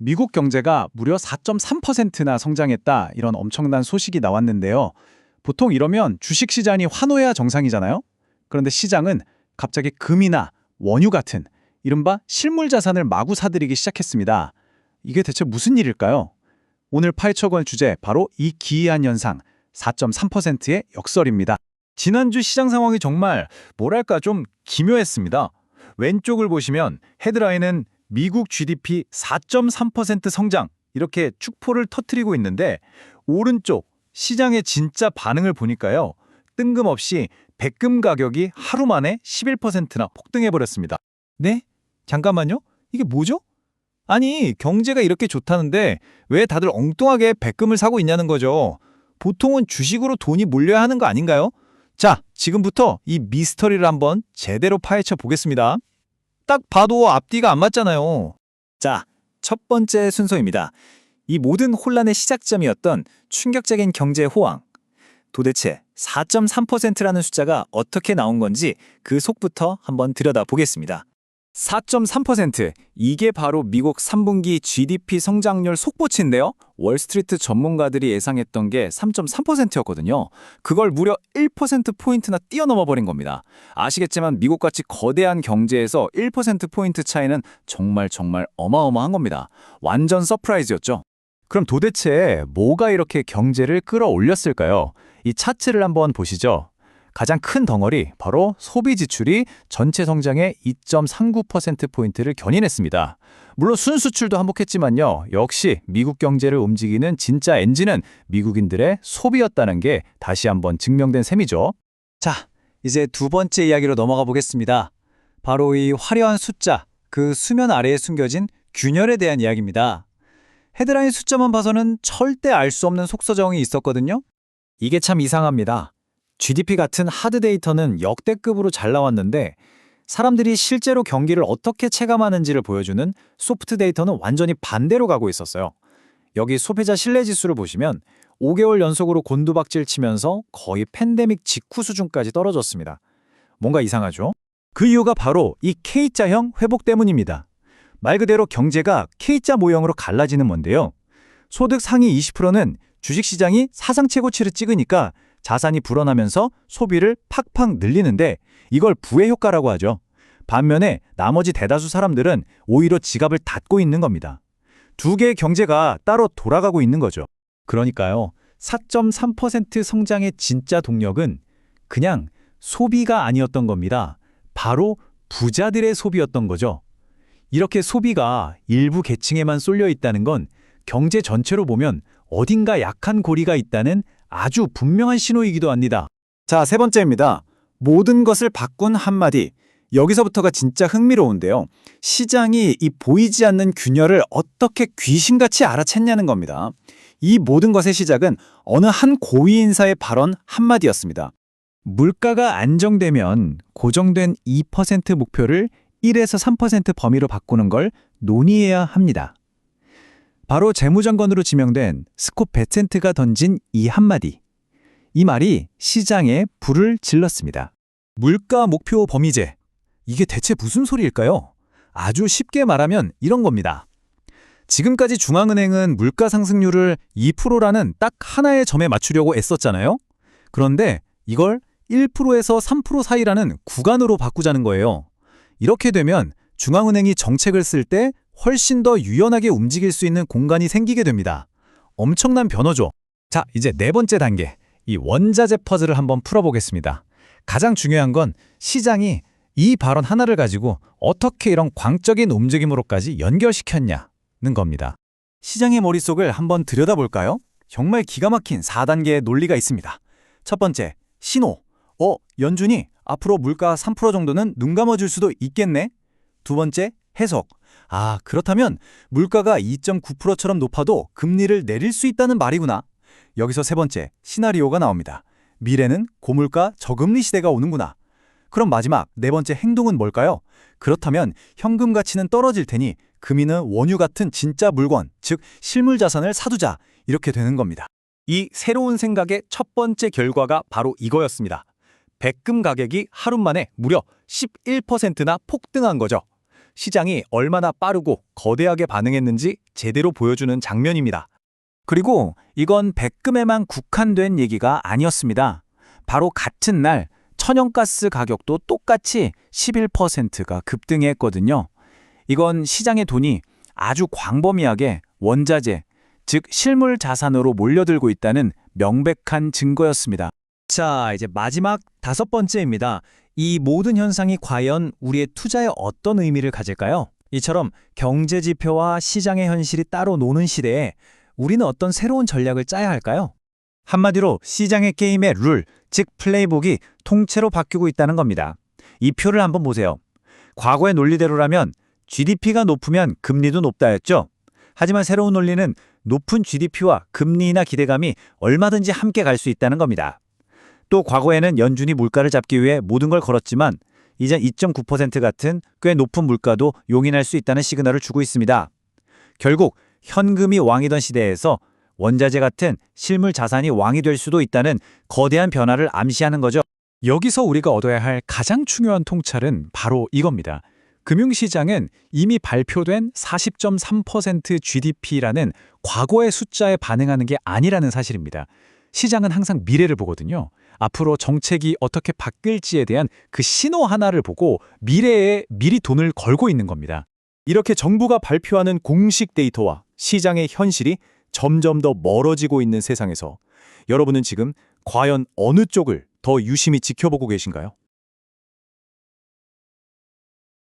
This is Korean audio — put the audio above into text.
미국 경제가 무려 4.3%나 성장했다, 이런 엄청난 소식이 나왔는데요. 보통 이러면 주식시장이 환호해야 정상이잖아요. 그런데 시장은 갑자기 금이나 원유 같은 이른바 실물 자산을 마구 사들이기 시작했습니다. 이게 대체 무슨 일일까요? 오늘 파헤쳐볼 주제, 바로 이 기이한 현상, 4.3%의 역설입니다. 지난주 시장 상황이 정말 뭐랄까 좀 기묘했습니다. 왼쪽을 보시면 헤드라인은 미국 GDP 4.3% 성장, 이렇게 축포를 터뜨리고 있는데, 오른쪽 시장의 진짜 반응을 보니까요, 뜬금없이 백금 가격이 하루 만에 11%나 폭등해버렸습니다. 네? 잠깐만요? 이게 뭐죠? 아니, 경제가 이렇게 좋다는데 왜 다들 엉뚱하게 백금을 사고 있냐는 거죠. 보통은 주식으로 돈이 몰려야 하는 거 아닌가요? 자, 지금부터 이 미스터리를 한번 제대로 파헤쳐 보겠습니다. 딱 봐도 앞뒤가 안 맞잖아요. 자, 첫 번째 순서입니다. 이 모든 혼란의 시작점이었던 충격적인 경제 호황. 도대체 4.3%라는 숫자가 어떻게 나온 건지 그 속부터 한번 들여다보겠습니다. 4.3%, 이게 바로 미국 3분기 GDP 성장률 속보치인데요. 월스트리트 전문가들이 예상했던 게 3.3%였거든요. 그걸 무려 1%포인트나 뛰어넘어 버린 겁니다. 아시겠지만 미국같이 거대한 경제에서 1%포인트 차이는 정말 어마어마한 겁니다. 완전 서프라이즈였죠. 그럼 도대체 뭐가 이렇게 경제를 끌어올렸을까요? 이 차트를 한번 보시죠. 가장 큰 덩어리, 바로 소비 지출이 전체 성장의 2.39%포인트를 견인했습니다. 물론 순수출도 한몫했지만요. 역시 미국 경제를 움직이는 진짜 엔진은 미국인들의 소비였다는 게 다시 한번 증명된 셈이죠. 자, 이제 두 번째 이야기로 넘어가 보겠습니다. 바로 이 화려한 숫자, 그 수면 아래에 숨겨진 균열에 대한 이야기입니다. 헤드라인 숫자만 봐서는 절대 알 수 없는 속서정이 있었거든요. 이게 참 이상합니다. GDP 같은 하드 데이터는 역대급으로 잘 나왔는데, 사람들이 실제로 경기를 어떻게 체감하는지를 보여주는 소프트 데이터는 완전히 반대로 가고 있었어요. 여기 소비자 신뢰지수를 보시면 5개월 연속으로 곤두박질 치면서 거의 팬데믹 직후 수준까지 떨어졌습니다. 뭔가 이상하죠? 그 이유가 바로 이 K자형 회복 때문입니다. 말 그대로 경제가 K자 모형으로 갈라지는 건데요. 소득 상위 20%는 주식시장이 사상 최고치를 찍으니까 자산이 불어나면서 소비를 팍팍 늘리는데, 이걸 부의 효과라고 하죠. 반면에 나머지 대다수 사람들은 오히려 지갑을 닫고 있는 겁니다. 두 개의 경제가 따로 돌아가고 있는 거죠. 그러니까요, 4.3% 성장의 진짜 동력은 그냥 소비가 아니었던 겁니다. 바로 부자들의 소비였던 거죠. 이렇게 소비가 일부 계층에만 쏠려 있다는 건 경제 전체로 보면 어딘가 약한 고리가 있다는 아주 분명한 신호이기도 합니다. 자, 세 번째입니다. 모든 것을 바꾼 한마디. 여기서부터가 진짜 흥미로운데요. 시장이 이 보이지 않는 균열을 어떻게 귀신같이 알아챘냐는 겁니다. 이 모든 것의 시작은 어느 한 고위 인사의 발언 한마디였습니다. 물가가 안정되면 고정된 2% 목표를 1에서 3% 범위로 바꾸는 걸 논의해야 합니다. 바로 재무장관으로 지명된 스콧 베센트가 던진 이 한마디. 이 말이 시장에 불을 질렀습니다. 물가 목표 범위제. 이게 대체 무슨 소리일까요? 아주 쉽게 말하면 이런 겁니다. 지금까지 중앙은행은 물가 상승률을 2%라는 딱 하나의 점에 맞추려고 애썼잖아요. 그런데 이걸 1%에서 3% 사이라는 구간으로 바꾸자는 거예요. 이렇게 되면 중앙은행이 정책을 쓸 때 훨씬 더 유연하게 움직일 수 있는 공간이 생기게 됩니다. 엄청난 변화죠. 자, 이제 네 번째 단계, 이 원자재 퍼즐을 한번 풀어보겠습니다. 가장 중요한 건 시장이 이 발언 하나를 가지고 어떻게 이런 광적인 움직임으로까지 연결시켰냐는 겁니다. 시장의 머릿속을 한번 들여다볼까요? 정말 기가 막힌 4단계의 논리가 있습니다. 첫 번째, 신호. 연준이 앞으로 물가 3% 정도는 눈 감아줄 수도 있겠네? 두 번째, 해석. 그렇다면 물가가 2.9%처럼 높아도 금리를 내릴 수 있다는 말이구나. 여기서 세 번째, 시나리오가 나옵니다. 미래는 고물가 저금리 시대가 오는구나. 그럼 마지막 네 번째 행동은 뭘까요? 그렇다면 현금 가치는 떨어질 테니 금이는 원유 같은 진짜 물건, 즉 실물 자산을 사두자. 이렇게 되는 겁니다. 이 새로운 생각의 첫 번째 결과가 바로 이거였습니다. 백금 가격이 하루 만에 무려 11%나 폭등한 거죠. 시장이 얼마나 빠르고 거대하게 반응했는지 제대로 보여주는 장면입니다. 그리고 이건 백금에만 국한된 얘기가 아니었습니다. 바로 같은 날 천연가스 가격도 똑같이 11%가 급등했거든요. 이건 시장의 돈이 아주 광범위하게 원자재, 즉 실물 자산으로 몰려들고 있다는 명백한 증거였습니다. 자, 이제 마지막 5번째입니다. 이 모든 현상이 과연 우리의 투자에 어떤 의미를 가질까요? 이처럼 경제 지표와 시장의 현실이 따로 노는 시대에 우리는 어떤 새로운 전략을 짜야 할까요? 한마디로 시장의 게임의 룰, 즉 플레이북이 통째로 바뀌고 있다는 겁니다. 이 표를 한번 보세요. 과거의 논리대로라면 GDP가 높으면 금리도 높다였죠. 하지만 새로운 논리는 높은 GDP와 금리나 기대감이 얼마든지 함께 갈 수 있다는 겁니다. 또 과거에는 연준이 물가를 잡기 위해 모든 걸 걸었지만 이젠 2.9% 같은 꽤 높은 물가도 용인할 수 있다는 시그널을 주고 있습니다. 결국 현금이 왕이던 시대에서 원자재 같은 실물 자산이 왕이 될 수도 있다는 거대한 변화를 암시하는 거죠. 여기서 우리가 얻어야 할 가장 중요한 통찰은 바로 이겁니다. 금융시장은 이미 발표된 40.3% GDP라는 과거의 숫자에 반응하는 게 아니라는 사실입니다. 시장은 항상 미래를 보거든요. 앞으로 정책이 어떻게 바뀔지에 대한 그 신호 하나를 보고 미래에 미리 돈을 걸고 있는 겁니다. 이렇게 정부가 발표하는 공식 데이터와 시장의 현실이 점점 더 멀어지고 있는 세상에서 여러분은 지금 과연 어느 쪽을 더 유심히 지켜보고 계신가요?